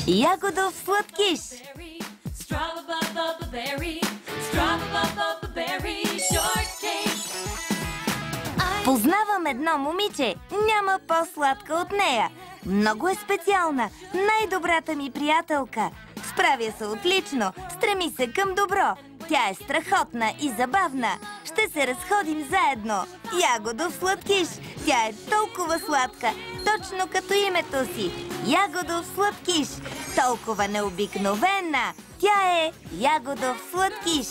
Ягодов сладкиш. Познавам едно момиче. Няма по-сладка от нея. Много е специална. Най-добрата ми приятелка. Справя се отлично. Стреми се към добро. Тя е страхотна и забавна. Ще се разходим заедно. Ягодов сладкиш. Тя е толкова сладка, точно като името си. Ягодов сладкиш. Толкова необикновена. Тя е Ягодов сладкиш.